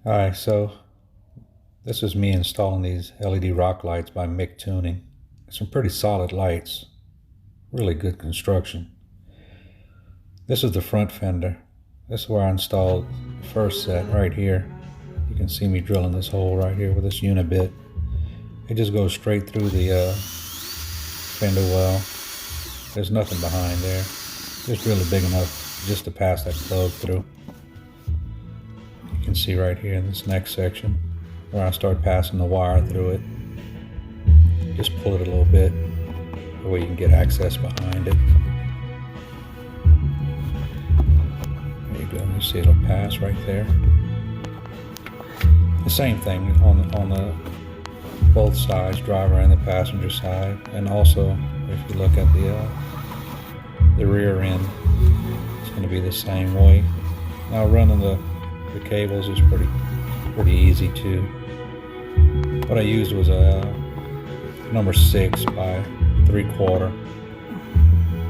Alright, so this is me installing these LED rock lights by Mictuning. Some pretty solid lights, really good construction. This is the front fender. This is where I installed the first set right here. You can see me drilling this hole right here with this unibit. It just goes straight through the fender well. There's nothing behind there. Just really big enough just to pass that plug through. You can see right here in this next section where I start passing the wire through it. Just pull it a little bit, that way you can get access behind it. There you go, you see it'll pass right there. The same thing on the both sides, driver and the passenger side, and also if you look at the rear end, it's going to be the same way. Now running the cables is pretty easy too. What I used was a number 6 by 3/4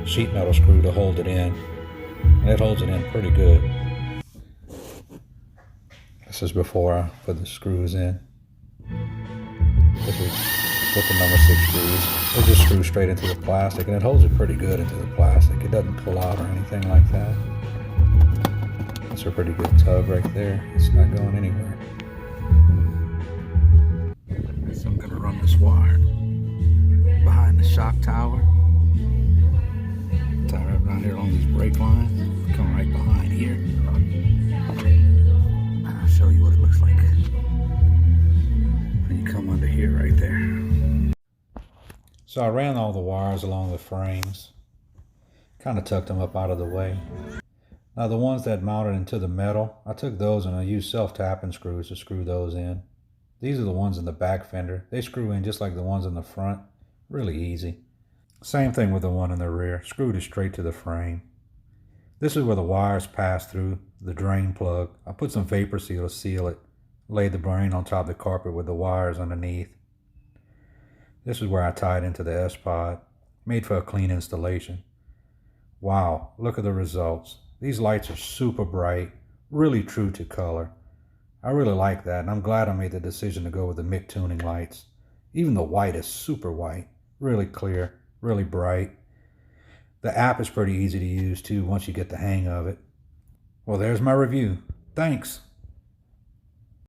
sheet metal screw to hold it in, and it holds it in pretty good. This is before I put the screws in. This is with the number 6 screws. It just screws straight into the plastic, and it holds it pretty good into the plastic. It doesn't pull out or anything like that. That's a pretty good tug right there. It's not going anywhere. So I'm going to run this wire behind the shock tower. Tie it around here along these brake lines. Come right behind here. I'll show you what it looks like when you come under here right there. So I ran all the wires along the frames. Kind of tucked them up out of the way. Now the ones that mounted into the metal, I took those and I used self-tapping screws to screw those in. These are the ones in the back fender. They screw in just like the ones in the front. Really easy. Same thing with the one in the rear. Screwed it straight to the frame. This is where the wires pass through the drain plug. I put some vapor seal to seal it. Laid the drain on top of the carpet with the wires underneath. This is where I tied into the S-Pod. Made for a clean installation. Wow, look at the results. These lights are super bright, really true to color. I really like that, and I'm glad I made the decision to go with the Mictuning lights. Even the white is super white, really clear, really bright. The app is pretty easy to use too once you get the hang of it. Well, there's my review. Thanks.